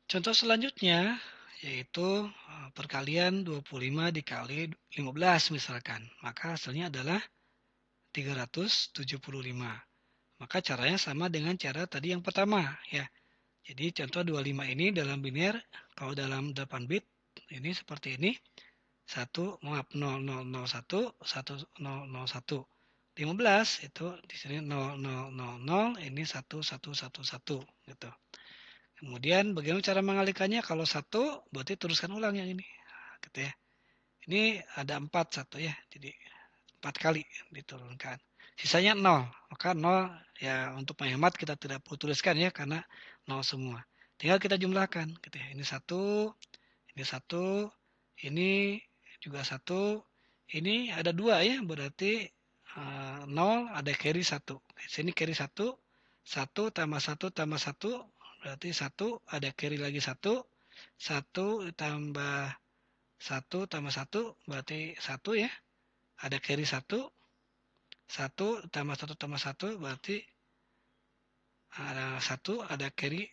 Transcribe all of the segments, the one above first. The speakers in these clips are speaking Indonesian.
Contoh selanjutnya yaitu perkalian 25 dikali 15 misalkan. Maka hasilnya adalah 375. Maka caranya sama dengan cara tadi yang pertama ya. Jadi contoh 25 ini dalam biner kalau dalam 8 bit ini seperti ini. 1 15 itu di sini 0000 ini 1111 gitu. Kemudian bagaimana cara mengalikannya? Kalau satu berarti teruskan ulang yang ini. Gitu ya. Ini ada 4 satu ya. Jadi 4 kali diturunkan. Sisanya 0. Maka 0 ya untuk menghemat kita tidak perlu tuliskan ya karena 0 semua. Tinggal kita jumlahkan gitu ya. Ini 1, ini 1, ini juga 1, ini ada 2 ya, berarti 0 ada carry 1. Di sini carry 1, 1 tambah 1 tambah 1 berarti 1 ada carry lagi 1, 1 tambah 1 tambah 1 berarti 1 ya, ada carry 1, 1 tambah 1 tambah 1 berarti ada 1 ada carry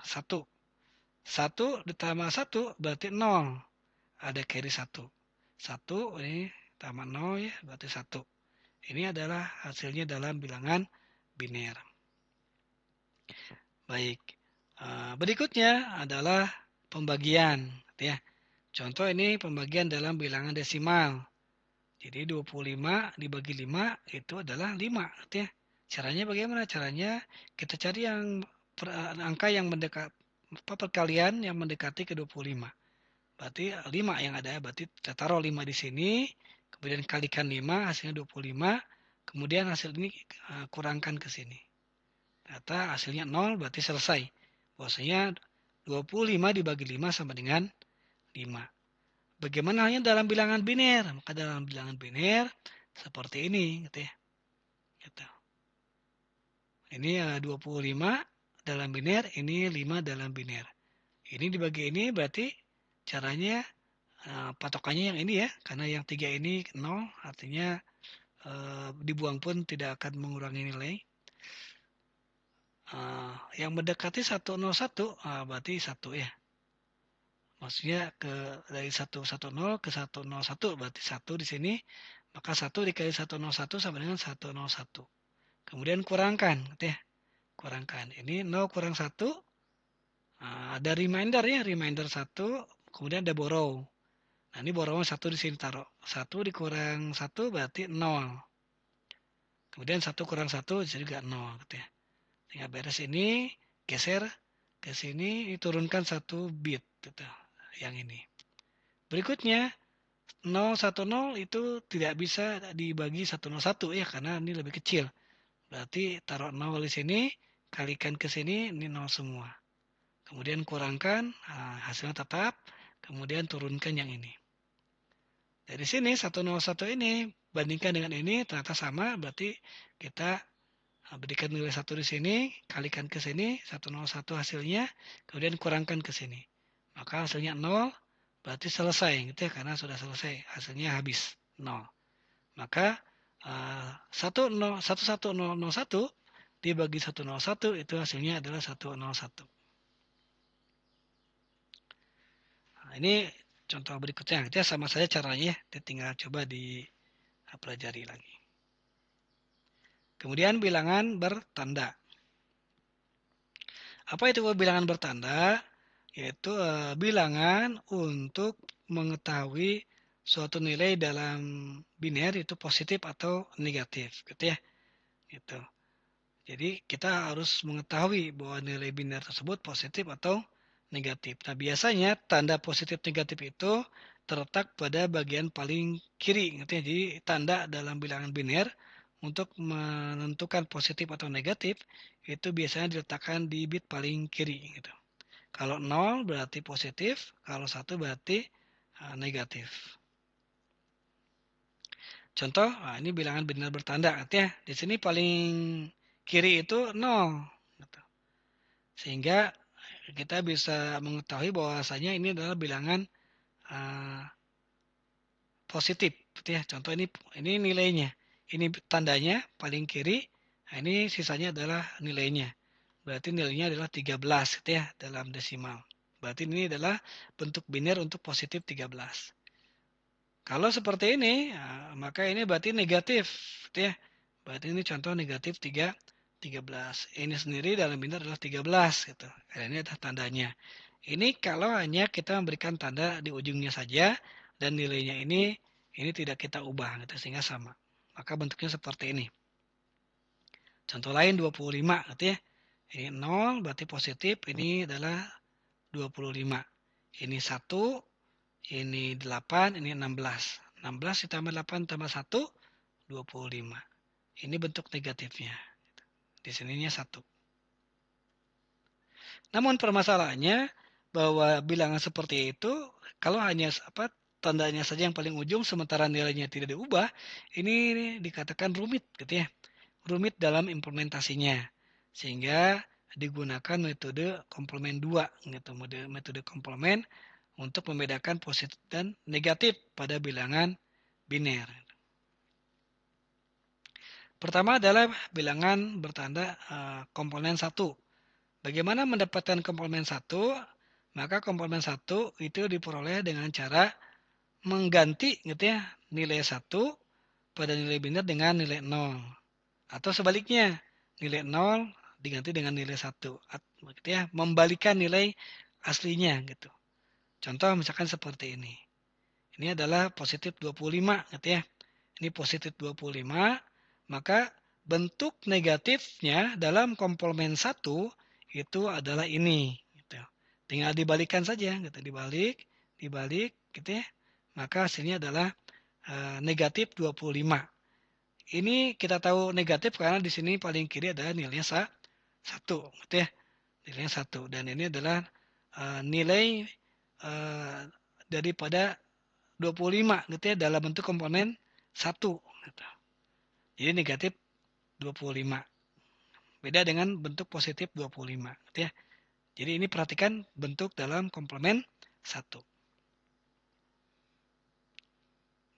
1. 1 ditambah 1 berarti 0, ada carry 1. 1 ini tambah 0 ya, berarti 1. Ini adalah hasilnya dalam bilangan biner. Baik. Berikutnya adalah pembagian ya. Contoh ini pembagian dalam bilangan desimal. Jadi 25 dibagi 5 itu adalah 5 ya. Caranya bagaimana? Caranya kita cari yang angka yang mendekat perkalian yang mendekati ke 25. Berarti 5 yang ada, berarti kita taruh 5 di sini, kemudian kalikan 5 hasilnya 25, kemudian hasil ini kurangkan ke sini. Ternyata hasilnya 0 berarti selesai. Bahwasanya 25 dibagi 5 sama dengan 5. Bagaimana halnya dalam bilangan biner? Maka dalam bilangan biner seperti ini gitu ya. Gitu. Ini 25 dalam biner, ini 5 dalam biner. Ini dibagi ini berarti caranya patokannya yang ini ya, karena yang 3 ini 0 artinya dibuang pun tidak akan mengurangi nilai. Yang mendekati 101 berarti 1 ya. Maksudnya dari 110 ke 101 berarti 1 di sini, maka 1 dikali 101 sama dengan 101. Kemudian kurangkan gitu ya. Kurangkan. Ini 0 kurang 1 ada reminder ya, reminder 1, kemudian ada borrow. Nah, ini borrownya 1 di sini taruh. 1 dikurang 1 berarti 0. Kemudian 1 kurang 1 bisa juga 0 gitu ya. Tinggal beres ini, geser ke sini, turunkan 1 bit gitu. Yang ini. Berikutnya 010 itu tidak bisa dibagi 101 ya karena ini lebih kecil. Berarti taruh 0 di sini, kalikan ke sini, ini 0 semua. Kemudian kurangkan, hasilnya tetap, kemudian turunkan yang ini. Dari sini 101 ini bandingkan dengan ini ternyata sama, berarti kita berikan nilai 1 di sini, kalikan ke sini, 101 hasilnya, kemudian kurangkan ke sini. Maka hasilnya 0, berarti selesai gitu ya, karena sudah selesai, hasilnya habis 0. Maka 11001 dibagi 101 itu hasilnya adalah 101. Nah, ini contoh berikutnya, itu sama saja caranya, tinggal coba dipelajari lagi. Kemudian bilangan bertanda. Apa itu bilangan bertanda? Yaitu bilangan untuk mengetahui suatu nilai dalam biner itu positif atau negatif, gitu ya. Gitu. Jadi kita harus mengetahui bahwa nilai biner tersebut positif atau negatif. Nah, biasanya tanda positif negatif itu terletak pada bagian paling kiri, gitu ya. Jadi tanda dalam bilangan biner untuk menentukan positif atau negatif itu biasanya diletakkan di bit paling kiri, gitu. Kalau 0 berarti positif, kalau 1 berarti negatif. Contoh, ini bilangan biner bertanda, artinya di sini paling kiri itu 0. Gitu. Sehingga kita bisa mengetahui bahwasanya ini adalah bilangan positif. Gitu ya. Contoh ini nilainya. Ini tandanya paling kiri, nah ini sisanya adalah nilainya. Berarti nilainya adalah 13 gitu ya dalam desimal. Berarti ini adalah bentuk biner untuk positif 13. Kalau seperti ini, maka ini berarti negatif, gitu ya. Berarti ini contoh negatif 13. Ini sendiri dalam biner adalah 13, gitu. Karena ini adalah tandanya. Ini kalau hanya kita memberikan tanda di ujungnya saja dan nilainya ini tidak kita ubah, gitu, sehingga sama. Maka bentuknya seperti ini. Contoh lain 25, gitu ya. Ini 0 berarti positif, ini adalah 25. Ini 1, ini 8, ini 16. 16 ditambah 8 tambah 1, 25. Ini bentuk negatifnya. Di sininya 1. Namun permasalahannya bahwa bilangan seperti itu kalau hanya tandanya saja yang paling ujung sementara nilainya tidak diubah, ini dikatakan rumit gitu ya. Rumit dalam implementasinya. Sehingga digunakan metode komplement 2 gitu, metode komplement untuk membedakan positif dan negatif pada bilangan biner. Pertama adalah bilangan bertanda komponen 1. Bagaimana mendapatkan komplement 1? Maka komplement 1 itu diperoleh dengan cara mengganti gitu ya, nilai 1 pada nilai biner dengan nilai 0. Atau sebaliknya, nilai 0 diganti dengan nilai 1. Gitu ya, membalikan nilai aslinya gitu. Contoh misalkan seperti ini. Ini adalah positif 25 gitu ya. Ini positif 25, maka bentuk negatifnya dalam komplement 1 itu adalah ini gitu. Tinggal dibalikan saja gitu, dibalik gitu ya. Maka hasilnya adalah negatif 25. Ini kita tahu negatif karena di sini paling kiri adalah nilainya 1 gitu ya. Nilainya 1 dan ini adalah nilai daripada 25 gitu ya dalam bentuk komponen 1 gitu. Jadi negatif 25. Beda dengan bentuk positif 25 gitu ya. Jadi ini perhatikan bentuk dalam komplement 1.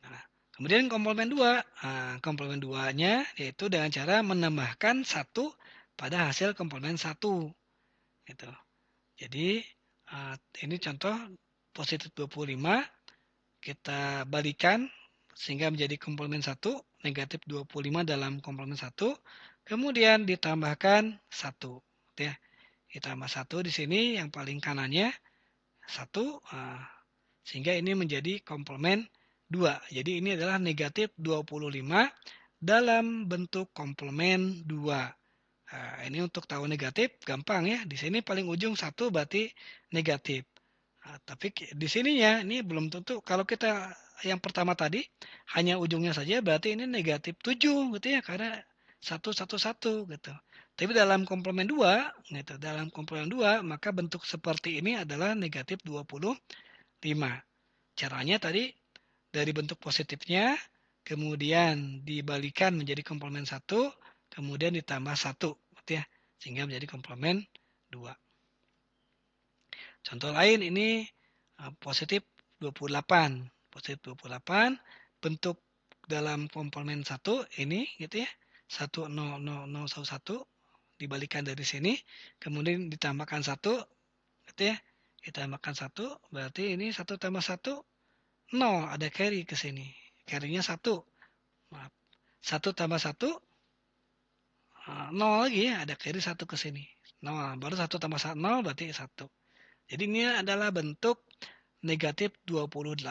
Nah, kemudian komplement 2. Nah, komplement 2-nya yaitu dengan cara menambahkan 1 pada hasil komplement 1 gitu. Jadi ini contoh positif 25 kita balikan sehingga menjadi komplement 1, negatif 25 dalam komplement 1, kemudian ditambahkan 1. Ya. Ditambah 1 di sini yang paling kanannya 1, sehingga ini menjadi komplement 2. Jadi ini adalah negatif 25 dalam bentuk komplement 2. Nah, ini untuk tahu negatif gampang ya. Di sini paling ujung 1 berarti negatif. Nah, tapi di sininya ini belum tentu kalau kita yang pertama tadi hanya ujungnya saja berarti ini negatif 7 gitu ya karena 1 1 1 gitu. Tapi dalam komplement 2 gitu, dalam komplement 2 maka bentuk seperti ini adalah negatif 25. Caranya tadi dari bentuk positifnya kemudian dibalikan menjadi komplement 1, kemudian ditambah 1 gitu ya. Sehingga menjadi komplement 2. Contoh lain ini positif 28. Positif 28 bentuk dalam komplement 1 ini gitu ya. 1000011 dibalikan dari sini kemudian ditambahkan 1 gitu ya. Ditambahkan 1 berarti ini 1 tambah 1 0 ada carry ke sini. Carry-nya 1. Maaf. 1 tambah 1 0 lagi ya, ada carry 1 ke sini. 0, baru 1 tambah 0 berarti 1. Jadi ini adalah bentuk negatif 28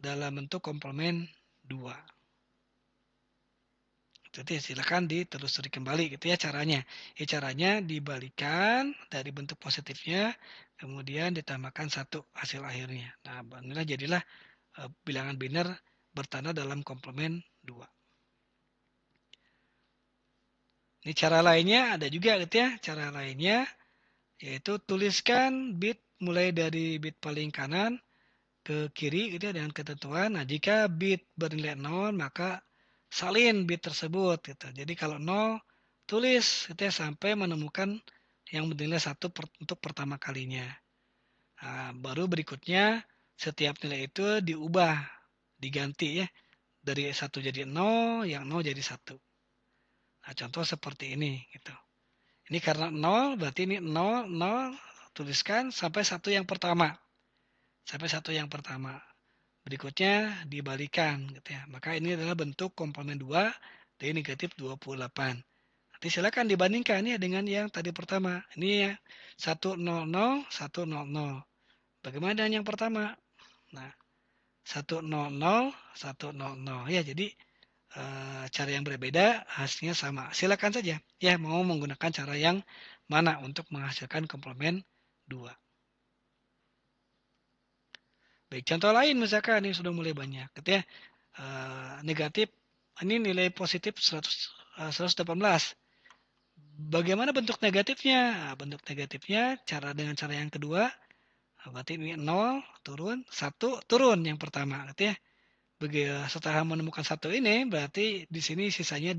dalam bentuk komplement 2. Jadi silakan ditelusuri kembali gitu ya caranya. Caranya dibalikan dari bentuk positifnya, kemudian ditambahkan 1 hasil akhirnya. Nah, inilah jadilah bilangan biner bertanda dalam komplement 2. Ini cara lainnya ada juga gitu ya. Cara lainnya yaitu tuliskan bit mulai dari bit paling kanan ke kiri gitu ya dengan ketentuan. Nah, jika bit bernilai 0 maka salin bit tersebut gitu. Jadi kalau 0 tulis gitu ya sampai menemukan yang bernilai 1 untuk pertama kalinya. Nah, baru berikutnya setiap nilai itu diubah, diganti ya. Dari 1 jadi 0, yang 0 jadi 1. Nah, contoh seperti ini gitu. Ini karena 0 berarti ini 0 0 tuliskan sampai satu yang pertama. Sampai satu yang pertama. Berikutnya dibalikan gitu ya. Maka ini adalah bentuk komplement 2 dari negatif 28. Nanti silakan dibandingkan ya dengan yang tadi pertama. Ini ya 100, 100. Bagaimana dengan yang pertama? Nah, 100, 100. Ya, jadi cara yang berbeda hasilnya sama. Silakan saja ya mau menggunakan cara yang mana untuk menghasilkan komplement 2. Baik, contoh lain misalkan ini sudah mulai banyak gitu ya. Negatif ini nilai positif 118. Bagaimana bentuk negatifnya? Nah, bentuk negatifnya dengan cara yang kedua, berarti ini 0 turun, 1 turun yang pertama gitu ya. Setelah menemukan 1 ini berarti di sini sisanya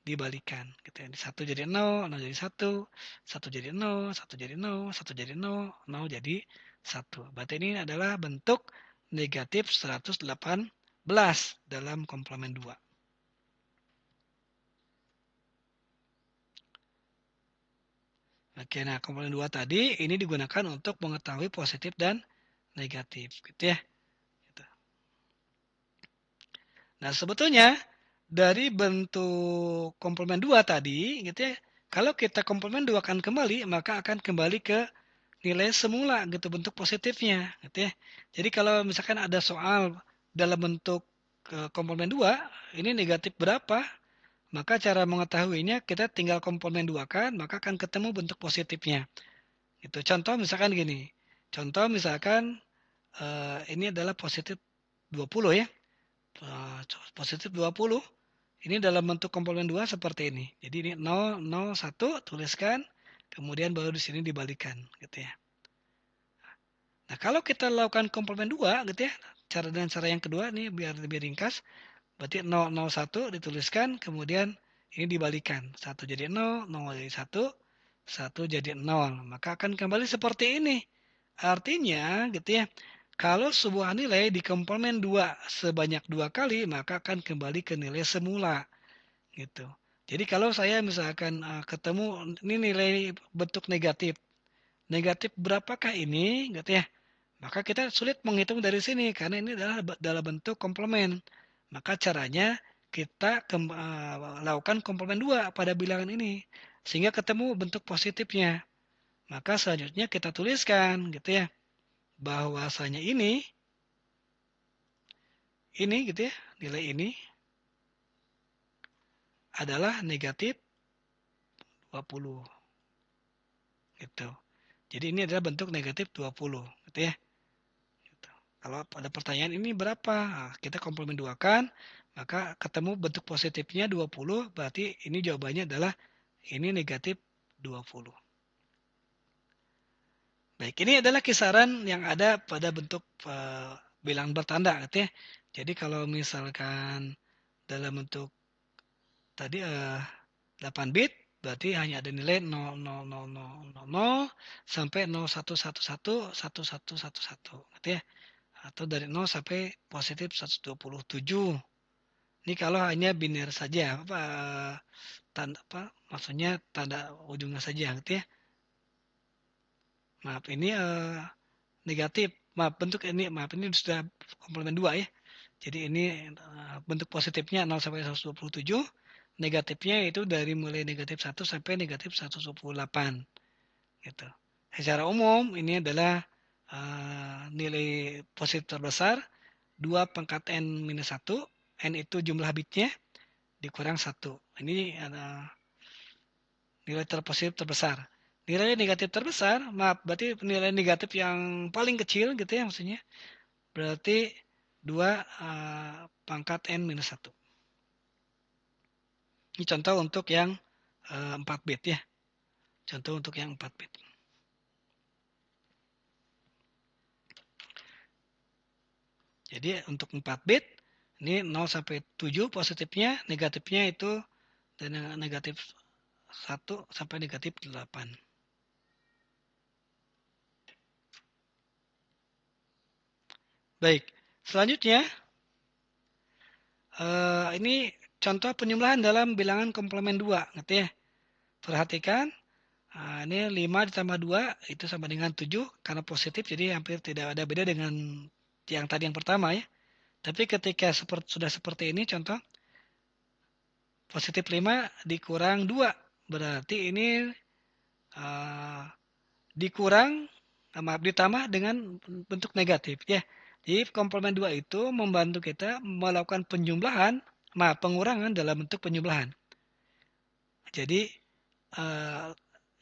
dibalikan gitu ya. 1 jadi 0, 0 jadi 1, 1 jadi 0, 1 jadi 0, 1 jadi 0, 0 jadi 1. Berarti ini adalah bentuk negatif 118 dalam komplement 2. Oke, nah komplement 2 tadi ini digunakan untuk mengetahui positif dan negatif gitu ya. Gitu. Nah, sebetulnya dari bentuk komplement 2 tadi gitu ya, kalau kita komplement 2 kan kembali, maka akan kembali ke nilai semula gitu bentuk positifnya gitu ya. Jadi kalau misalkan ada soal dalam bentuk komplement 2, ini negatif berapa? Maka cara mengetahuinya kita tinggal komplement 2 kan, maka akan ketemu bentuk positifnya. Itu contoh misalkan gini. Contoh misalkan ini adalah positif 20 ya. Positif 20. Ini dalam bentuk komplement 2 seperti ini. Jadi ini 0, 0, 1 tuliskan, kemudian baru di sini dibalikan gitu ya. Nah, kalau kita lakukan komplement 2 gitu ya, dengan cara yang kedua nih biar lebih ringkas, berarti 0, 0, 1 dituliskan, kemudian ini dibalikan. 1 jadi 0, 0 jadi 1, 1 jadi 0. Maka akan kembali seperti ini. Artinya gitu ya, kalau sebuah nilai dikomplement 2 sebanyak 2 kali, maka akan kembali ke nilai semula gitu. Jadi kalau saya misalkan ketemu ini nilai bentuk negatif. Negatif berapakah ini gitu ya? Maka kita sulit menghitung dari sini karena ini adalah dalam bentuk komplement. Maka caranya kita lakukan komplement 2 pada bilangan ini sehingga ketemu bentuk positifnya. Maka selanjutnya kita tuliskan gitu ya bahwasanya ini gitu ya, nilai ini adalah negatif 20 gitu. Jadi ini adalah bentuk negatif 20 gitu ya. Gitu. Kalau pada pertanyaan ini berapa? Nah, kita komplement 2 kan, maka ketemu bentuk positifnya 20, berarti ini jawabannya adalah ini negatif 20. Baik, ini adalah kisaran yang ada pada bentuk bilangan bertanda gitu ya. Jadi kalau misalkan dalam bentuk tadi 8 bit berarti hanya ada nilai 00000 sampai 01111111 gitu ya. Atau dari 0 sampai positif 127. Ini kalau hanya biner saja apa tanda apa maksudnya tanda ujungnya saja gitu ya. Maaf ini negatif. Maaf ini sudah komplement 2 ya. Jadi ini bentuk positifnya 0 sampai 127, negatifnya itu dari mulai negatif 1 sampai negatif 128 gitu. Secara umum ini adalah nilai positif terbesar 2 pangkat n minus 1, n itu jumlah bitnya dikurang 1. Ini nilai terpositif terbesar. Nilai negatif terbesar, maaf, berarti nilai negatif yang paling kecil gitu ya maksudnya. Berarti 2 pangkat n minus 1. Ini contoh untuk yang 4 bit ya. Contoh untuk yang 4 bit. Jadi untuk 4 bit ini 0 sampai 7 positifnya, negatifnya itu dan negatif 1 sampai negatif 8. Baik, selanjutnya ini contoh penjumlahan dalam bilangan komplement 2 gitu ya. Perhatikan Ini 5 ditambah 2 itu sama dengan 7 karena positif jadi hampir tidak ada beda dengan yang tadi yang pertama ya. Tapi ketika sudah seperti ini contoh positif 5 dikurang 2 berarti ini dikurang maaf ditambah dengan bentuk negatif ya. Jadi komplement 2 itu membantu kita melakukan pengurangan dalam bentuk penjumlahan. Jadi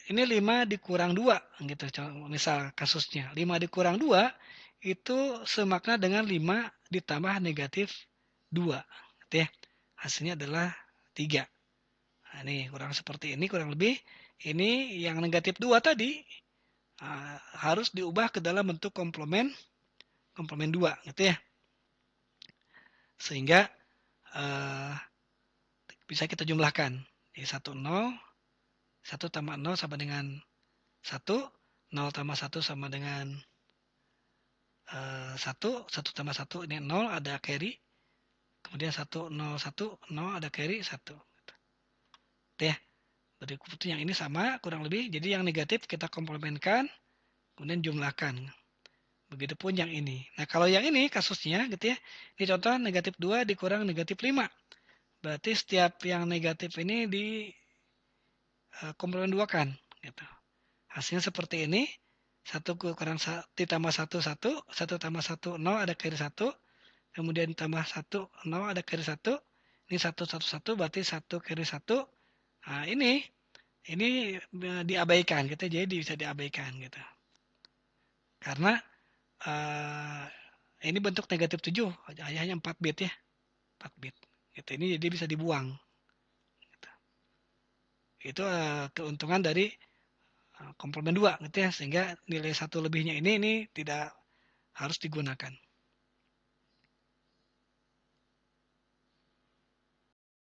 ini 5 dikurang 2 gitu misal kasusnya. 5 dikurang 2 itu semakna dengan 5 ditambah negatif 2 gitu ya. Hasilnya adalah 3. Nah, ini kurang seperti ini kurang lebih. Ini yang negatif 2 tadi harus diubah ke dalam bentuk komplement 2 gitu ya. Sehingga bisa kita jumlahkan. Jadi 1 0, 1 tambah 0 sama dengan 1, 0 tambah 1 sama dengan 1, 1 tambah 1 ini 0 ada carry. Kemudian 1 0 1 0 ada carry 1. Gitu ya. Berikut yang ini sama kurang lebih. Jadi yang negatif kita komplementkan kemudian jumlahkan. Begitupun yang ini. Nah, kalau yang ini kasusnya gitu ya. Ini contoh negatif 2 dikurang negatif 5. Berarti setiap yang negatif ini di komplement 2 kan gitu. Hasilnya seperti ini. 1 kurang ditambah 1 1, 1 tambah 1 0 ada carry 1. Kemudian tambah 1 0 ada carry 1. Ini 1 1 1 berarti 1 carry 1. Nah, ini diabaikan gitu. Jadi bisa diabaikan gitu. Karena ini bentuk negatif 7, hanya 4 bit ya. 4 bit. Gitu. Ini jadi bisa dibuang. Gitu. Itu keuntungan dari komplement 2 gitu ya. Sehingga nilai 1 lebihnya ini tidak harus digunakan.